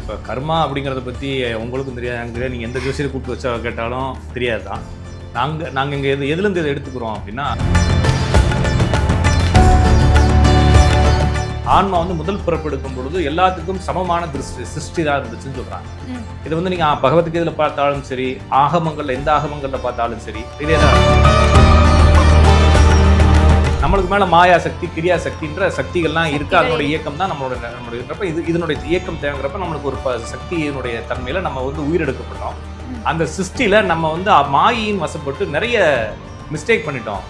இப்போ கர்மா அப்படிங்கிறத பற்றி உங்களுக்கும் தெரியாது, எனக்கு தெரியாது. நீங்கள் எந்த ஜோசியரை கூப்பிட்டு வச்சா கேட்டாலும் தெரியாது தான். நாங்கள் இங்கே எதுலேருந்து இதை எடுத்துக்கிறோம் அப்படின்னா, ஆன்மா வந்து முதல் பிறப்பெடுக்கும் பொழுது எல்லாத்துக்கும் சமமான சிருஷ்டி தான் இருந்துச்சுன்னு சொல்கிறாங்க. இது வந்து நீங்கள் பகவத்கீதையில் பார்த்தாலும் சரி, ஆகமங்களில் எந்த ஆகமங்களில் பார்த்தாலும் சரி, இதே தான். நம்மளுக்கு மேலே மாயா சக்தி, கிரியா சக்தின்ற சக்திகள்லாம் இருக்குது. அதனுடைய இயக்கம் தான் நம்மளுடைய இருக்கிறப்ப இதனுடைய இயக்கம் தேவைங்கிறப்ப நம்மளுக்கு ஒரு சக்தியினுடைய தன்மையில் நம்ம வந்து உயிரெடுக்கப்பட்டோம். அந்த சிருஷ்டியில் நம்ம வந்து மாயின் வசப்பட்டு நிறைய மிஸ்டேக் பண்ணிட்டோம்.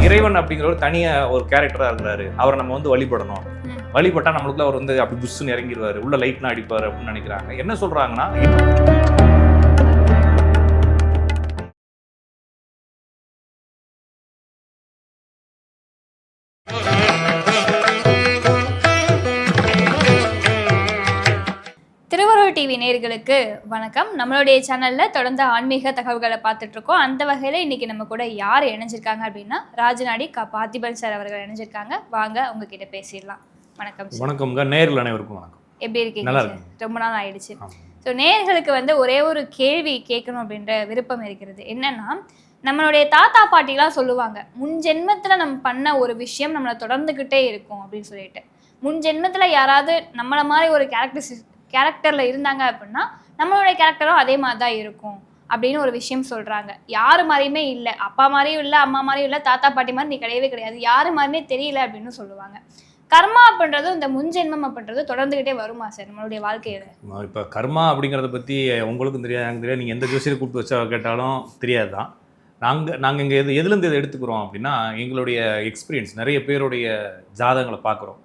இறைவன் அப்படிங்கிற ஒரு தனியாக ஒரு கேரக்டராக இருக்கிறாரு. அவரை நம்ம வந்து வழிபடணும். வழிபட்டால் நம்மளுக்குள்ள அவர் வந்து அப்படி புஷ்ஷுன்னு இறங்கிடுவார், உள்ள லைட்லாம் அடிப்பார் அப்படின்னு நினைக்கிறாங்க. என்ன சொல்கிறாங்கன்னா, டிவி நேயர்களுக்கு வணக்கம். நம்மளுடைய சேனலில் தொடர்ந்து ஆன்மீக தகவல்களை பார்த்துட்டு இருக்கோம். அந்த வகையில் இன்னைக்கு நம்ம கூட யார் இணைஞ்சிருக்காங்க அப்படின்னா, ராஜநாடி பார்த்திபன் சார் அவர்கள் இணைஞ்சிருக்காங்க. வாங்க உங்ககிட்ட பேசிடலாம். வணக்கம். வணக்கம்ங்க. நேயர்கள் அனைவருக்கும் வணக்கம். எப்படி இருக்கீங்க? ரொம்ப நாள் ஆயிடுச்சு. ஸோ நேயர்களுக்கு வந்து ஒரே ஒரு கேள்வி கேட்கணும் அப்படின்ற விருப்பம் இருக்கிறது. என்னன்னா, நம்மளுடைய தாத்தா பாட்டிலாம் சொல்லுவாங்க, முன் ஜென்மத்தில் நம்ம பண்ண ஒரு விஷயம் நம்மளை தொடர்ந்துக்கிட்டே இருக்கும் அப்படின்னு சொல்லிட்டு. முன் ஜென்மத்தில் யாராவது நம்மளை மாதிரி ஒரு கேரக்டரில் இருந்தாங்க அப்படின்னா நம்மளோட கேரக்டரும் அதே மாதிரி தான் இருக்கும் அப்படின்னு ஒரு விஷயம் சொல்கிறாங்க. யாரு மாதிரியுமே இல்லை, அப்பா மாதிரியும் இல்லை, அம்மா மாதிரியும் இல்லை, தாத்தா பாட்டி மாதிரி நீ கிடையவே கிடையாது, யாரு மாதிரியுமே தெரியல அப்படின்னு சொல்லுவாங்க. கர்மா அப்படின்றது, இந்த முன்ஜென்மம் அப்படின்றது தொடர்ந்துகிட்டே வருமா சார் நம்மளுடைய வாழ்க்கையில்? இப்போ கர்மா அப்படிங்கிறத பற்றி உங்களுக்கும் தெரியாது, எனக்கு தெரியாது. நீங்கள் எந்த ஜோசியரை கூப்பிட்டு வச்சா கேட்டாலும் தெரியாது தான். நாங்கள் இங்கே எதுலேருந்து இதை எடுத்துக்கிறோம் அப்படின்னா, எங்களுடைய எக்ஸ்பீரியன்ஸ், நிறைய பேருடைய ஜாதகங்களை பார்க்குறோம்,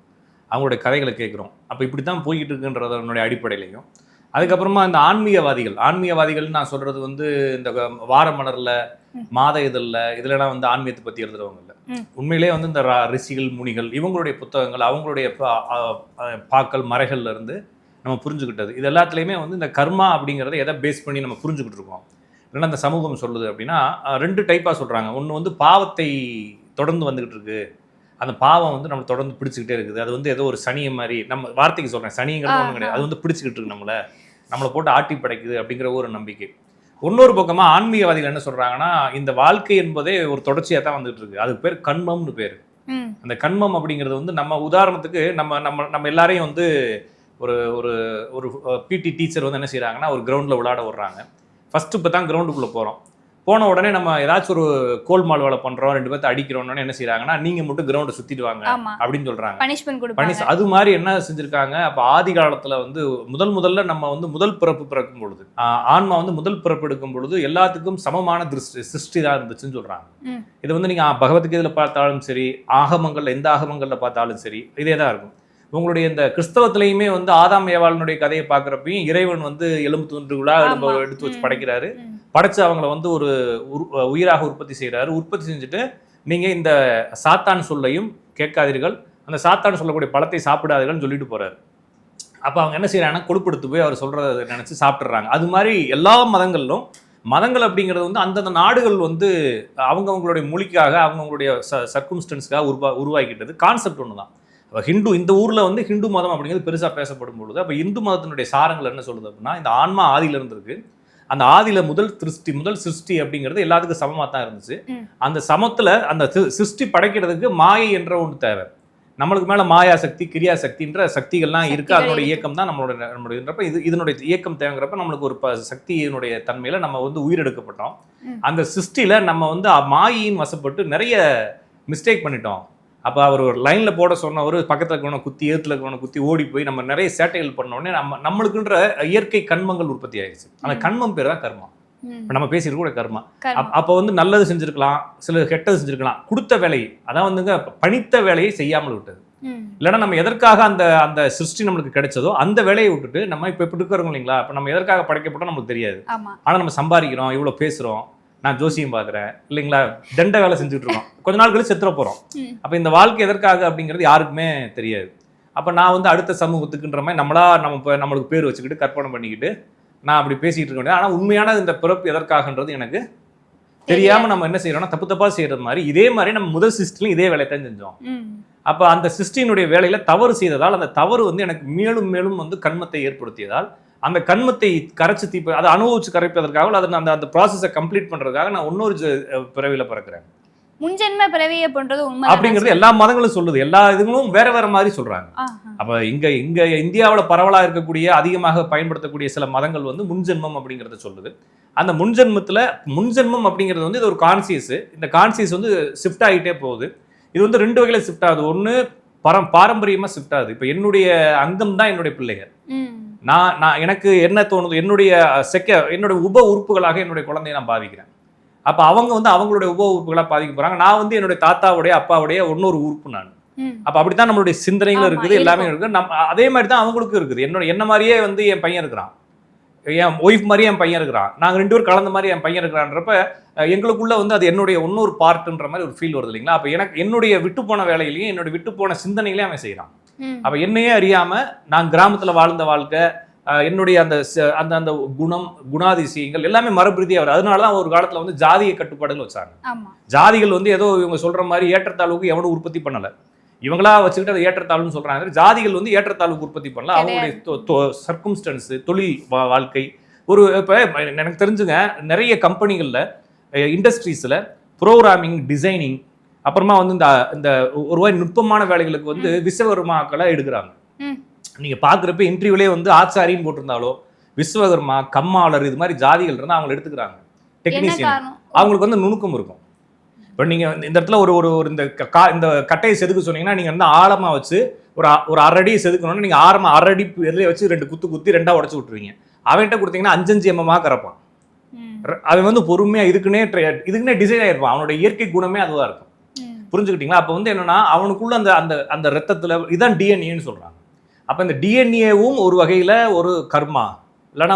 அவங்களுடைய கதைகளை கேட்குறோம். அப்போ இப்படி தான் போய்கிட்டு இருக்குன்றதனுடைய அடிப்படையிலையும், அதுக்கப்புறமா இந்த ஆன்மீகவாதிகள்னு நான் சொல்கிறது வந்து இந்த வார மலரில், மாத இதெல்லாம் வந்து ஆன்மீகத்தை பற்றி எழுதுறவங்க இல்லை. உண்மையிலே வந்து இந்த ரிஷிகள், முனிகள், இவங்களுடைய புத்தகங்கள், அவங்களுடைய பாக்கள், மறைகள்ல இருந்து நம்ம புரிஞ்சுக்கிட்டது, இது எல்லாத்துலேயுமே வந்து இந்த கர்மா அப்படிங்கிறத எதை பேஸ் பண்ணி நம்ம புரிஞ்சுக்கிட்டு இருக்கோம். இல்லைன்னா இந்த சமூகம் சொல்லுது அப்படின்னா, ரெண்டு டைப்பாக சொல்கிறாங்க. ஒன்று வந்து பாவத்தை தொடர்ந்து வந்துக்கிட்டு இருக்கு, அந்த பாவம் வந்து நம்ம தொடர்ந்து பிடிச்சிக்கிட்டே இருக்குது. அது வந்து ஏதோ ஒரு சனியை மாதிரி, நம்ம வார்த்தைக்கு சொல்கிறேன், சனிங்கிறது ஒன்றும் கிடையாது, அது வந்து பிடிச்சிக்கிட்டு இருக்கு, நம்மளை போட்டு ஆட்டி படைக்குது அப்படிங்கிற ஒரு நம்பிக்கை. இன்னொரு பக்கமாக ஆன்மீகவாதிகள் என்ன சொல்கிறாங்கன்னா, இந்த வாழ்க்கை என்பதே ஒரு தொடர்ச்சியாக தான் வந்துட்டு இருக்கு, அதுக்கு பேர் கண்மம்னு பேர். அந்த கண்மம் அப்படிங்கிறது வந்து நம்ம உதாரணத்துக்கு நம்ம எல்லாரையும் வந்து ஒரு ஒரு ஒரு பிடி டீச்சர் வந்து என்ன செய்கிறாங்கன்னா, ஒரு கிரவுண்டில் விளையாட விடுறாங்க. ஃபஸ்ட்டு இப்போ தான் கிரவுண்டுக்குள்ளே போன உடனே நம்ம ஏதாச்சும் ஒரு கோல்மால் வேலை பண்ணுறோம், 2 பேர்த்த அடிக்கிறோம்னு என்ன செய்யறாங்கன்னா, நீங்கள் மட்டும் கிரவுண்டை சுற்றிட்டு வாங்க அப்படின்னு சொல்கிறாங்க. அது மாதிரி என்ன செஞ்சுருக்காங்க. அப்போ ஆதி காலத்தில் வந்து முதல்ல நம்ம வந்து முதல் பிறக்கும் பொழுது, ஆன்மா வந்து முதல் பிறப்பு எடுக்கும் பொழுது எல்லாத்துக்கும் சமமான சிருஷ்டி தான் இருந்துச்சுன்னு சொல்கிறாங்க. இது வந்து நீங்கள் பகவத்கீதையில் பார்த்தாலும் சரி, ஆகமங்களில் எந்த ஆகமங்களில் பார்த்தாலும் சரி, இதே தான் இருக்கும். உங்களுடைய இந்த கிறிஸ்தவத்திலையுமே வந்து ஆதாம் ஏவாளனுடைய கதையை பார்க்குறப்பையும் இறைவன் வந்து எலும்பு துண்டுகளா எடுத்து வச்சு படைக்கிறாரு. படைச்சு அவங்கள வந்து ஒரு உயிராக உற்பத்தி செய்கிறாரு. உற்பத்தி செஞ்சுட்டு, நீங்கள் இந்த சாத்தான் சொல்லையும் கேட்காதீர்கள், அந்த சாத்தான் சொல்லக்கூடிய பழத்தை சாப்பிடாதீர்கள்னு சொல்லிட்டு போகிறாரு. அப்போ அவங்க என்ன செய்கிறாங்கன்னா, கொழுப்படுத்து போய் அவர் சொல்கிறத நினச்சி சாப்பிட்றாங்க. அது மாதிரி எல்லா மதங்கள் அப்படிங்கிறது வந்து அந்தந்த நாடுகள் வந்து அவங்கவுங்களுடைய மொழிக்காக, அவங்கவுங்களுடைய சர்க்கும்ஸ்டன்ஸ்க்காக உருவாக்கிட்டது. கான்செப்ட் ஒன்று தான். ஹிந்து, இந்த ஊரில் வந்து ஹிந்து மதம் அப்படிங்கிறது பெருசாக பேசப்படும் பொழுது, அப்போ இந்து மதத்தினுடைய சாரங்கள் என்ன சொல்லுது அப்படின்னா, இந்த ஆன்மா ஆதியில இருந்திருக்கு, அந்த ஆதியில முதல் சிருஷ்டி அப்படிங்கிறது எல்லாத்துக்கும் சமமாக தான் இருந்துச்சு. அந்த சமத்தில் அந்த சிருஷ்டி படைக்கிறதுக்கு மாயை என்ற ஒன்று தேவை. நம்மளுக்கு மேலே மாயா சக்தி, கிரியா சக்தின்ற சக்திகள்லாம் இருக்குது. அதனுடைய இயக்கம் தான் நம்மளுடைய இதனுடைய இயக்கம் தேவைங்கிறப்ப நம்மளுக்கு ஒரு சக்தியினுடைய தன்மையில் நம்ம வந்து உயிரெடுக்கப்பட்டோம். அந்த சிருஷ்டியில் நம்ம வந்து மாயின் வசப்பட்டு நிறைய மிஸ்டேக் பண்ணிட்டோம். அப்போ அவர் ஒரு லைனில் போட சொன்னவர் பக்கத்தில் இருக்கவனை குத்தி, ஏத்துல இருக்கவனை குத்தி ஓடி போய் நம்ம நிறைய சேட்டைகள் பண்ணோடனே நம்மளுக்குன்ற இயற்கை கண்மங்கள் உற்பத்தி ஆகிடுச்சு. அந்த கண்மம் பேர் தான் கர்மா. இப்போ நம்ம பேசிட்டு கூட கர்மா. அப்போ வந்து நல்லது செஞ்சுருக்கலாம், சில கெட்டது செஞ்சுருக்கலாம். கொடுத்த வேலையை, அதான் வந்துங்க பணித்த வேலையை செய்யாமல் விட்டது. இல்லைன்னா நம்ம எதற்காக அந்த சிருஷ்டி நம்மளுக்கு கிடைச்சதோ அந்த வேலையை விட்டுட்டு நம்ம இப்போ எப்படி இருக்கிறோம் இல்லைங்களா, இப்போ நம்ம எதற்காக படைக்கப்பட்டோம் நம்மளுக்கு தெரியாது. ஆனால் நம்ம சம்பாதிக்கிறோம், இவ்வளோ பேசுகிறோம், நான் ஜோசியம் பார்க்குறேன் இல்லைங்களா, தண்ட வேலை செஞ்சுட்டு இருக்கோம், கொஞ்ச நாள் கழிச்சு செத்துற போகிறோம். அப்போ இந்த வாழ்க்கை எதற்காக அப்படிங்கிறது யாருக்குமே தெரியாது. அப்போ நான் வந்து அடுத்த சமூகத்துக்குன்ற மாதிரி நம்மளுக்கு பேர் வச்சுக்கிட்டு கற்பனை பண்ணிக்கிட்டு நான் அப்படி பேசிகிட்டு இருக்க முடியாது. ஆனால் உண்மையான இந்த பிறப்பு எதற்காகன்றது எனக்கு தெரியாம நம்ம என்ன செய்யறோம்னா தப்பா செய்யறது மாதிரி இதே மாதிரி நம்ம முதல் சிஸ்டர்லையும் இதே வேலையை தான் செஞ்சோம். அப்ப அந்த சிஸ்டினுடைய வேலையில தவறு செய்ததால் அந்த தவறு வந்து எனக்கு மேலும் மேலும் வந்து கண்மத்தை ஏற்படுத்தியதால் அந்த கண்மத்தை கரைச்சு தீப்ப அதை அனுபவிச்சு கரைப்பதற்காக அதை அந்த அந்த ப்ராசஸை கம்ப்ளீட் பண்றதுக்காக நான் இன்னொரு பிறவியில பிறக்கிறேன். முன்ஜென்ம பிறவியை பண்றது உண்மை அப்படிங்கிறது எல்லா மதங்களும் சொல்லுது. எல்லா இதுங்களும் வேற வேற மாதிரி சொல்றாங்க. அப்ப இங்க இந்தியாவில் பரவலா இருக்கக்கூடிய அதிகமாக பயன்படுத்தக்கூடிய சில மதங்கள் வந்து முன்ஜென்மம் அப்படிங்கறத சொல்லுது. அந்த முன்ஜென்மம் அப்படிங்கிறது வந்து இது ஒரு கான்சியஸ். இந்த கான்சியஸ் வந்து ஷிஃப்ட் ஆகிட்டே போகுது. இது வந்து 2 வகையில ஷிஃப்ட் ஆகுது. ஒன்று பாரம்பரியமா ஷிஃப்ட் ஆகுது. இப்போ என்னுடைய அங்கம் தான் என்னுடைய பிள்ளைகள். நான் எனக்கு என்ன தோணுது, என்னுடைய உப உறுப்புகளாக என்னுடைய குழந்தையை நான் பாதிக்கிறேன். அப்போ அவங்க வந்து அவங்களுடைய உப உறுப்புகளாக பாதிக்க போறாங்க. நான் வந்து என்னுடைய தாத்தாவுடைய அப்பாவுடைய இன்னொரு உறுப்பு நான். அப்போ அப்படித்தான் நம்மளுடைய சிந்தனைகள் இருக்குது, எல்லாமே இருக்குது. அதே மாதிரி தான் அவங்களுக்கும் இருக்குது. என்ன மாதிரியே வந்து என் பையன் இருக்கிறான், என் ஒய்ஃப் மாதிரி என் பையன் இருக்கிறான், நாங்கள் 2 பேரும் கலந்த மாதிரி என் பையன் இருக்கிறான்றப்ப எங்களுக்குள்ள வந்து அது என்னுடைய இன்னொரு பார்ட்டுன்ற மாதிரி ஒரு ஃபீல் வருது இல்லைங்களா? அப்போ என்னுடைய விட்டு போன வேலையிலையும் என்னுடைய விட்டு போன சிந்தனைகளையும் அவன் செய்கிறான். அப்போ என்னையே அறியாம நான் கிராமத்தில் வாழ்ந்த வாழ்க்கை, என்னுடைய அந்த அந்த அந்த குணாதிசயங்கள் எல்லாமே மரபிரீதியாக வரும். அதனால தான் ஒரு காலத்தில் வந்து ஜாதிய கட்டுப்பாடுகள் வச்சாங்க. ஜாதிகள் வந்து ஏதோ இவங்க சொல்ற மாதிரி ஏற்றத்தாழ்வுக்கு எவனும் உற்பத்தி பண்ணலை. இவங்களா வச்சுக்கிட்டு அதை ஏற்றத்தாழ்வுன்னு சொல்றாங்க. ஜாதிகள் வந்து ஏற்றத்தாழ்வுக்கு உற்பத்தி பண்ணல. அவங்களுடைய சர்க்கம்ஸ்டன்ஸ், தொழில் வாழ்க்கை, ஒரு இப்போ எனக்கு தெரிஞ்சுங்க நிறைய கம்பெனிகளில் இண்டஸ்ட்ரீஸில் ப்ரோக்ராமிங், டிசைனிங், அப்புறமா வந்து இந்த ஒரு மாதிரி நுட்பமான வேலைகளுக்கு வந்து விஸ்வகர்மாக்களை எடுக்கிறாங்க. நீங்க பாக்குறப்ப இன்டர்வியூலே வந்து ஆச்சாரின்னு போட்டிருந்தாலோ விஸ்வகர்மா, கம்மாளர் இது மாதிரி ஜாதிகள் இருந்தால் அவங்களை எடுத்துக்கிறாங்க. டெக்னீஷியன் அவங்களுக்கு வந்து நுணுக்கம் இருக்கும். இப்போ நீங்கள் இந்த இடத்துல ஒரு இந்த கட்டையை செதுக்க சொன்னீங்கன்னா நீங்கள் வந்து ஆழமாக வச்சு ஒரு 1/2 அடி செதுக்கணும்னா நீங்கள் 1/2 அடி இதில் வச்சு 2 குத்தி 2ஆக உடச்சி விட்டுருவீங்க. அவன்கிட்ட கொடுத்தீங்கன்னா 5 mm கறப்பான். அவன் வந்து பொறுமையாக இதுக்குன்னே டிசைன் ஆகிருப்பான். அவனோட இயற்கை குணமே அதுவாக இருக்கும். புரிஞ்சுக்கிட்டீங்களா? அப்போ வந்து என்னன்னா அவனுக்குள்ள அந்த ரத்தத்தில் இதான் டிஎன்ஏன்னு சொல்கிறாங்க. அப்போ இந்த டிஎன்ஏவும் ஒரு வகையில் ஒரு கர்மா, இல்லைன்னா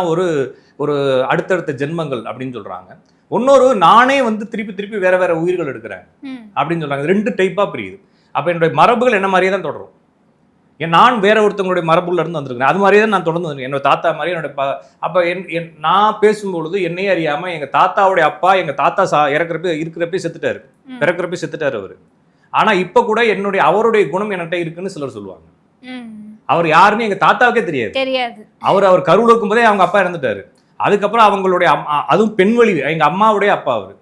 ஒரு அடுத்தடுத்த ஜென்மங்கள் அப்படின்னு சொல்கிறாங்க. இன்னொரு நானே வந்து திருப்பி வேற வேற உயிர்கள் எடுக்கிறேன் அப்படின்னு சொல்றாங்க. 2 டைப்பா பிரியுது. அப்ப என்னுடைய மரபுகள் என்ன மாதிரியே தான் தொடரும். நான் வேற ஒருத்தவங்களுடைய மரபுல இருந்து வந்திருக்கேன். அது மாதிரியே தான் நான் தொடர்ந்து வந்திருக்கேன். என்னோட தாத்தா மாதிரி அப்ப நான் பேசும்பொழுது என்னையே அறியாம எங்க தாத்தாவுடைய அப்பா எங்க தாத்தா இருக்கிறப்ப செத்துட்டாரு, பிறக்கிறப்ப செத்துட்டாரு அவரு. ஆனா இப்ப கூட அவருடைய குணம் என்கிட்ட இருக்குன்னு சிலர் சொல்லுவாங்க. அவர் யாருன்னு எங்க தாத்தாவுக்கே தெரியாது. அவர் கருவுல இருக்கும் போதே அவங்க அப்பா இறந்துட்டாரு. அதுக்கப்புறம் அவங்களுடைய அதுவும் பெண்வழி எங்க அம்மாவுடைய அப்பா அவரு,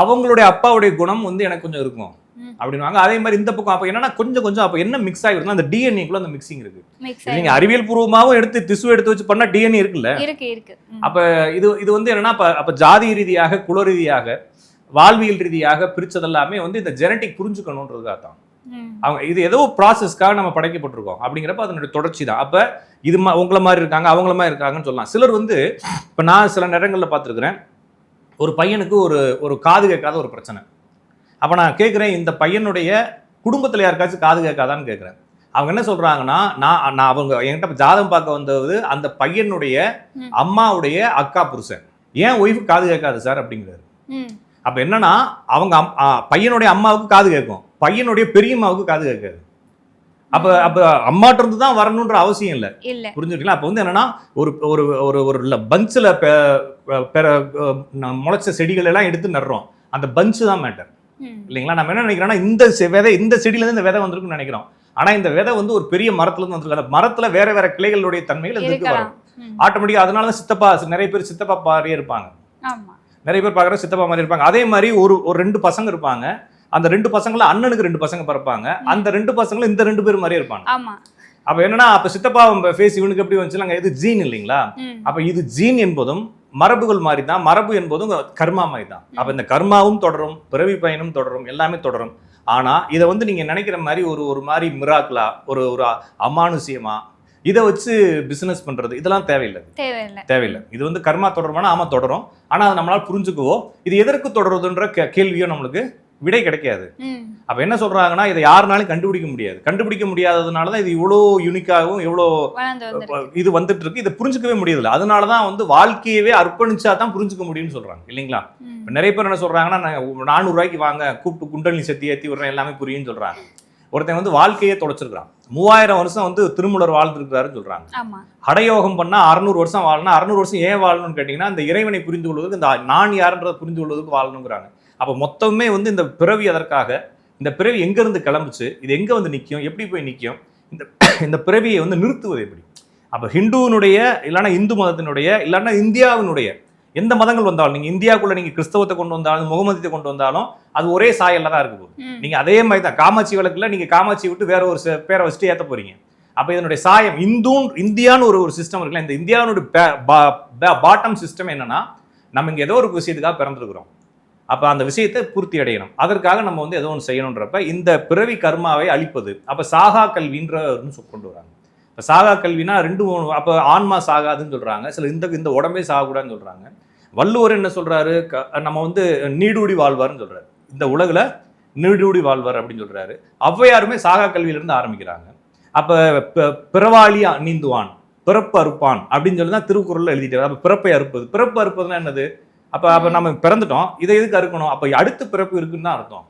அவங்களுடைய அப்பாவுடைய குணம் வந்து எனக்கு கொஞ்சம் இருக்கும் அப்படின்வாங்க. அதே மாதிரி இந்த பக்கம் அப்ப என்னன்னா கொஞ்சம் அப்ப என்ன மிக்ஸ் ஆகிருக்குன்னா அந்த டிஎன்ஏக்குள்ள அந்த மிக்சிங் இருக்கு. நீங்க அறிவியல் பூர்வமாவும் எடுத்து வச்சு பண்ணா டிஎன்ஏ இருக்குல்ல. அப்ப இது வந்து என்னன்னா அப்ப ஜாதி ரீதியாக, குல ரீதியாக, வாழ்வியல் ரீதியாக பிரிச்சதெல்லாமே வந்து இந்த ஜெனட்டிக் புரிஞ்சுக்கணுன்றதுக்காக தான். அவங்க இது ஏதோ ப்ராசஸ்க்காக நம்ம படைக்கப்பட்டிருக்கோம் அப்படிங்கிறப்ப அதனுடைய தொடர்ச்சி தான். அப்ப இது உங்களை மாதிரி இருக்காங்க, அவங்கள மாதிரி இருக்காங்கன்னு சொல்லலாம். சிலர் வந்து இப்ப நான் சில நேரங்களில் பார்த்துருக்கிறேன், ஒரு பையனுக்கு ஒரு காது கேட்காத ஒரு பிரச்சனை. அப்ப நான் கேட்கிறேன், இந்த பையனுடைய குடும்பத்துல யாருக்காச்சும் காது கேட்காதான்னு கேட்கிறேன். அவங்க என்ன சொல்றாங்கன்னா, நான் அவங்க என்கிட்ட ஜாதகம் பார்க்க வந்தது அந்த பையனுடைய அம்மாவுடைய அக்கா புருஷன், ஏன் ஒய்ஃபு காது கேட்காது சார் அப்படிங்கிறாரு. அப்ப என்னன்னா அவங்க பையனுடைய அம்மாவுக்கு காது கேட்கும், பையனுடைய பெரியம்மாவுக்கு காது கேட்காது. அப்ப அம்மாட்ட இருந்து தான் வரணும்ன்ற அவசியம் இல்லை. புரிஞ்சுக்கலாம்? அப்ப வந்து என்னன்னா ஒரு பஞ்சில் முளைச்ச செடிகள் எல்லாம் எடுத்து நடுறோம், அந்த பஞ்சு தான் மேட்டர் இல்லைங்களா? நம்ம என்ன நினைக்கிறோம்னா இந்த செடியில இருந்து இந்த விதை வந்திருக்குன்னு நினைக்கிறோம். ஆனா இந்த விதை வந்து ஒரு பெரிய மரத்துல இருந்து வந்திருக்கு. அந்த மரத்துல வேற வேற கிளைகளுடைய தன்மைகள் இதுக்கு வரும் ஆட்டோமேட்டிக்கா. அதனாலதான் சித்தப்பா, நிறைய பேர் சித்தப்பா மாதிரியே இருப்பாங்க, நிறைய பேர் பார்க்குற சித்தப்பா மாதிரி இருப்பாங்க. அதே மாதிரி ஒரு 2 பசங்க இருப்பாங்க, அந்த 2 பசங்கள அண்ணனுக்கு 2 பசங்க பிறப்பாங்க, அந்த 2 பசங்களும் இந்த 2 பேர் மாதிரியே இருப்பாங்க. அப்ப என்னன்னா அப்ப சித்தப்பா ஃபேஸ் இவனுக்கு எப்படி வந்துச்சுனாங்க, இது ஜீன் இல்லைங்களா? அப்ப இது ஜீன் என்பதும் மரபுகள் மாதிரி தான், மரபு என்பதும் கர்மா மாதிரி தான். அப்ப இந்த கர்மாவும் தொடரும், பிறவி பயனும் தொடரும், எல்லாமே தொடரும். ஆனா இதை வந்து நீங்க நினைக்கிற மாதிரி ஒரு மாதிரி மிராக்களா, ஒரு அமானுஷ்யமா இதை வச்சு பிசினஸ் பண்றது இதெல்லாம் தேவையில்லை. இது வந்து கர்மா தொடருமானா ஆமா தொடரும். ஆனா அதை நம்மளால புரிஞ்சுக்குவோ, இது எதற்கு தொடருதுன்ற கேள்வியோ நம்மளுக்கு விடை கிடைக்காது. அப்ப என்ன சொல்றாங்கன்னா, இதை யாருனாலும் கண்டுபிடிக்க முடியாததுனாலதான் இது இவ்வளோ யூனிக்காகவும் இவ்வளோ இது வந்துட்டு இருக்கு. இதை புரிஞ்சுக்கவே முடியல. அதனாலதான் வந்து வாழ்க்கையவே அர்ப்பணிச்சா தான் புரிஞ்சுக்க முடியும்னு சொல்றாங்க இல்லைங்களா? நிறைய பேர் என்ன சொல்றாங்கன்னா, 400 ரூபாய்க்கு வாங்க, கூப்பிட்டு குண்டலினி சக்தி ஏற்றி விடுறேன், எல்லாமே புரியும்னு சொல்றாங்க. ஒருத்தன் வந்து வாழ்க்கையே தொலைச்சிருக்கான், 3000 வருஷம் வந்து திருமூலர் வாழ்ந்துருக்காருன்னு சொல்றாங்க. ஹடயோகம் பண்ணா 600 வருஷம் வாழணும். 600 வருஷம் ஏன் வாழணும்னு கேட்டீங்கன்னா, இந்த இறைவனை புரிந்து கொள்வதற்கு, இந்த நான் யாருன்றதை புரிந்து கொள்வதற்கு வாழணுங்கிறாங்க. அப்போ மொத்தமே வந்து இந்த பிறவி எதற்காக, இந்த பிறவி எங்கேருந்து கிளம்புச்சு, இது எங்கே வந்து நிற்கும், எப்படி போய் நிற்கும், இந்த இந்த பிறவியை வந்து நிறுத்துவது எப்படி. அப்போ ஹிந்துவனுடைய இல்லைன்னா இந்து மதத்தினுடைய இல்லைன்னா இந்தியாவினுடைய எந்த மதங்கள் வந்தாலும், நீங்கள் இந்தியாவுக்குள்ள நீங்கள் கிறிஸ்தவத்தை கொண்டு வந்தாலும் முகமதத்தை கொண்டு வந்தாலும் அது ஒரே சாயல்ல தான் இருக்கு போகுது. நீங்கள் அதே மாதிரி தான் காமாட்சி விளக்குல நீங்கள் காமாட்சி விட்டு வேற ஒரு பேரை வச்சுட்டு ஏற்ற போறீங்க. அப்போ இதனுடைய சாயம் இந்தியான்னு ஒரு சிஸ்டம் இருக்குல்ல, இந்த இந்தியாவுடைய பாட்டம் சிஸ்டம் என்னன்னா, நம்ம இங்கே ஏதோ ஒரு விஷயத்துக்காக பிறந்திருக்கிறோம். அப்போ அந்த விஷயத்தை பூர்த்தி அடையணும், அதற்காக நம்ம வந்து ஏதோ ஒன்று செய்யணுன்றப்ப இந்த பிறவி கர்மாவை அழிப்பது. அப்போ சாகா கல்வின்றன்னு கொண்டு வராங்க. இப்போ சாகா கல்வினா 2 அப்போ ஆன்மா சாகாதுன்னு சொல்கிறாங்க, சில இந்த உடம்பே சாகக்கூடாதுன்னு சொல்கிறாங்க. வள்ளுவர் என்ன சொல்கிறாரு, நம்ம வந்து நீடூடி வாழ்வார்னு சொல்கிறாரு, இந்த உலகில் நீடூடி வாழ்வார் அப்படின்னு சொல்கிறாரு. ஔவையாருமே சாகா கல்வியிலேருந்து ஆரம்பிக்கிறாங்க. அப்போ பிறவாளி நீந்துவான் பிறப்பு அறுப்பான் அப்படின்னு சொல்லி தான் திருக்குறளில் எழுதிட்டாரு. அப்போ பிறப்பை அறுப்பது, பிறப்பு அறுப்பதுன்னா என்னது, அப்போ நம்ம பிறந்துட்டோம், இதை எதுக்கு அறுக்கணும், அப்போ அடுத்த பிறப்பு இருக்குன்னு தான் அர்த்தம்.